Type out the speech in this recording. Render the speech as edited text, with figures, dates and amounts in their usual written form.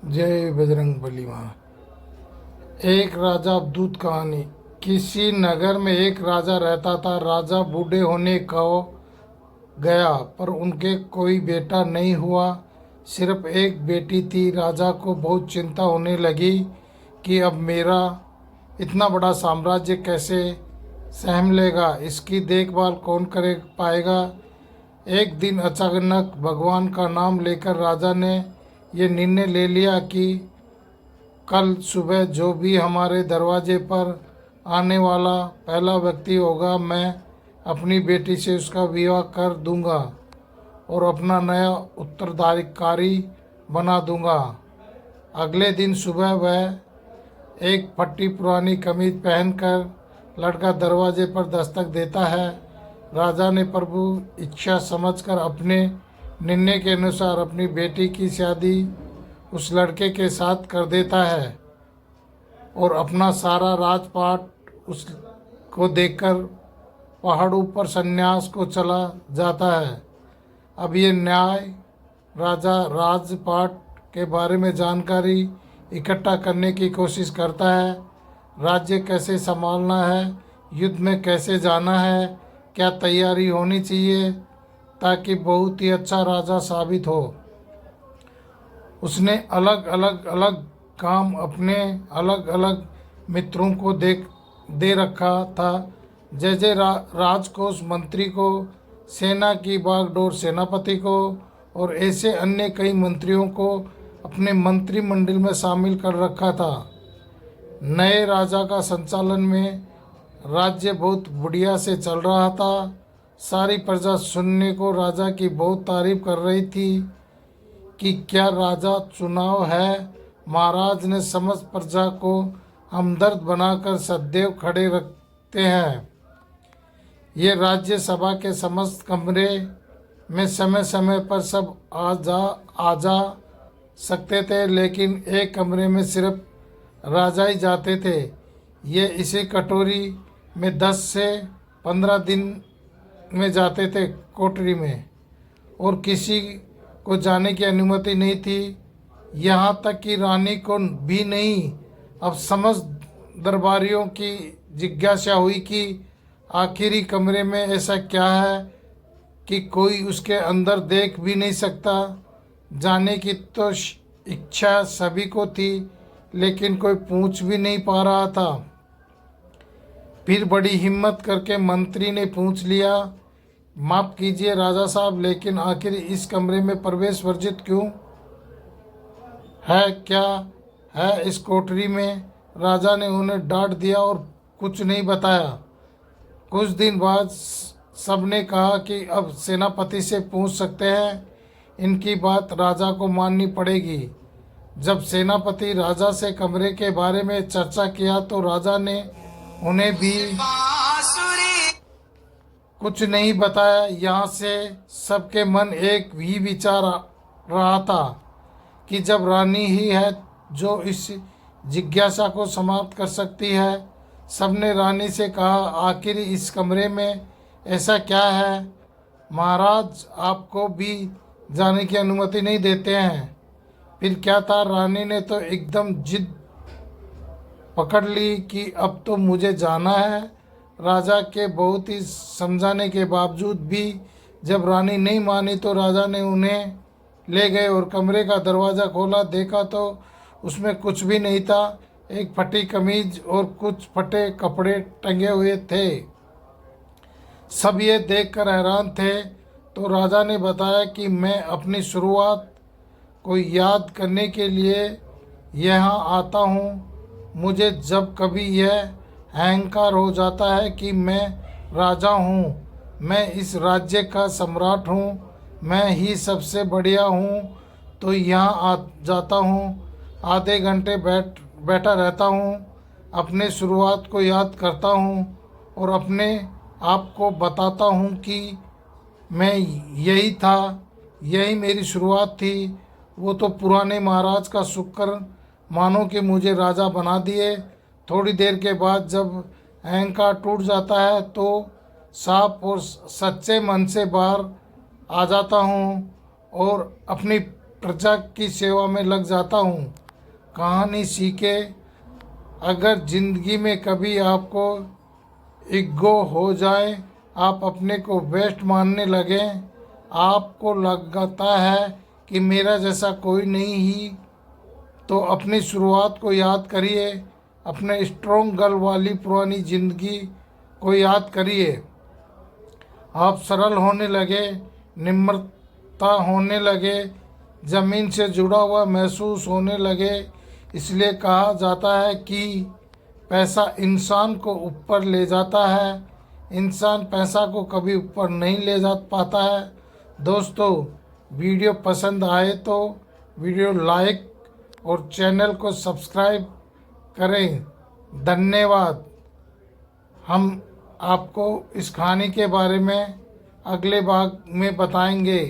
जय बजरंगबली माँ। एक राजा अवधूत कहानी। किसी नगर में एक राजा रहता था। राजा बूढ़े होने को गया पर उनके कोई बेटा नहीं हुआ। सिर्फ एक बेटी थी। राजा को बहुत चिंता होने लगी कि अब मेरा इतना बड़ा साम्राज्य कैसे सहम लेगा, इसकी देखभाल कौन करे पाएगा। एक दिन अचानक भगवान का नाम लेकर राजा ने ये निर्णय ले लिया कि कल सुबह जो भी हमारे दरवाजे पर आने वाला पहला व्यक्ति होगा, मैं अपनी बेटी से उसका विवाह कर दूंगा और अपना नया उत्तराधिकारी बना दूंगा। अगले दिन सुबह वह एक फटी पुरानी कमीज पहनकर लड़का दरवाजे पर दस्तक देता है। राजा ने प्रभु इच्छा समझकर अपने निर्णय के अनुसार अपनी बेटी की शादी उस लड़के के साथ कर देता है और अपना सारा राजपाट उसको देकर पहाड़ों पर संन्यास को चला जाता है। अब ये न्याय राजा राजपाट के बारे में जानकारी इकट्ठा करने की कोशिश करता है। राज्य कैसे संभालना है, युद्ध में कैसे जाना है, क्या तैयारी होनी चाहिए ताकि बहुत ही अच्छा राजा साबित हो। उसने अलग अलग काम अपने अलग अलग मित्रों को दे रखा था, जैसे राजकोष मंत्री को, सेना की बागडोर सेनापति को और ऐसे अन्य कई मंत्रियों को अपने मंत्रिमंडल में शामिल कर रखा था। नए राजा का संचालन में राज्य बहुत बढ़िया से चल रहा था। सारी प्रजा सुनने को राजा की बहुत तारीफ कर रही थी कि क्या राजा चुनाव है। महाराज ने समस्त प्रजा को हमदर्द बनाकर सदैव खड़े रखते हैं। ये राज्य सभा के समस्त कमरे में समय समय पर सब आ जा सकते थे, लेकिन एक कमरे में सिर्फ राजा ही जाते थे। ये इसी कटोरी में 10 से 15 दिन में जाते थे कोठरी में, और किसी को जाने की अनुमति नहीं थी, यहाँ तक कि रानी को भी नहीं। अब समस्त दरबारियों की जिज्ञासा हुई कि आखिरी कमरे में ऐसा क्या है कि कोई उसके अंदर देख भी नहीं सकता। जाने की तो इच्छा सभी को थी, लेकिन कोई पूछ भी नहीं पा रहा था। फिर बड़ी हिम्मत करके मंत्री ने पूछ लिया, माफ़ कीजिए राजा साहब, लेकिन आखिर इस कमरे में प्रवेश वर्जित क्यों है? क्या है इस कोठरी में? राजा ने उन्हें डांट दिया और कुछ नहीं बताया। कुछ दिन बाद सबने कहा कि अब सेनापति से पूछ सकते हैं, इनकी बात राजा को माननी पड़ेगी। जब सेनापति राजा से कमरे के बारे में चर्चा किया तो राजा ने उन्हें भी कुछ नहीं बताया। यहाँ से सबके मन एक ही विचार रहा था कि जब रानी ही है जो इस जिज्ञासा को समाप्त कर सकती है। सबने रानी से कहा, आखिर इस कमरे में ऐसा क्या है? महाराज आपको भी जाने की अनुमति नहीं देते हैं। फिर क्या था? रानी ने तो एकदम जिद पकड़ ली कि अब तो मुझे जाना है। राजा के बहुत ही समझाने के बावजूद भी जब रानी नहीं मानी तो राजा ने उन्हें ले गए और कमरे का दरवाज़ा खोला। देखा तो उसमें कुछ भी नहीं था। एक फटी कमीज और कुछ फटे कपड़े टंगे हुए थे। सब ये देखकर हैरान थे। तो राजा ने बताया कि मैं अपनी शुरुआत को याद करने के लिए यहाँ आता हूँ। मुझे जब कभी यह अहंकार हो जाता है कि मैं राजा हूँ, मैं इस राज्य का सम्राट हूँ, मैं ही सबसे बढ़िया हूँ, तो यहाँ आ जाता हूँ। आधे घंटे बैठा रहता हूँ, अपने शुरुआत को याद करता हूँ और अपने आप को बताता हूँ कि मैं यही था, यही मेरी शुरुआत थी। वो तो पुराने महाराज का शुक्र मानो कि मुझे राजा बना दिए। थोड़ी देर के बाद जब अहंकार टूट जाता है तो साफ और सच्चे मन से बाहर आ जाता हूँ और अपनी प्रजा की सेवा में लग जाता हूँ। कहानी सीखे। अगर ज़िंदगी में कभी आपको इग्गो हो जाए, आप अपने को बेस्ट मानने लगें, आपको लगता है कि मेरा जैसा कोई नहीं ही, तो अपनी शुरुआत को याद करिए। अपने स्ट्रॉन्ग गर्ल वाली पुरानी ज़िंदगी को याद करिए। आप सरल होने लगे, निम्रता होने लगे, ज़मीन से जुड़ा हुआ महसूस होने लगे। इसलिए कहा जाता है कि पैसा इंसान को ऊपर ले जाता है, इंसान पैसा को कभी ऊपर नहीं ले जा पाता है। दोस्तों, वीडियो पसंद आए तो वीडियो लाइक और चैनल को सब्सक्राइब करें। धन्यवाद। हम आपको इस कहानी के बारे में अगले भाग में बताएंगे।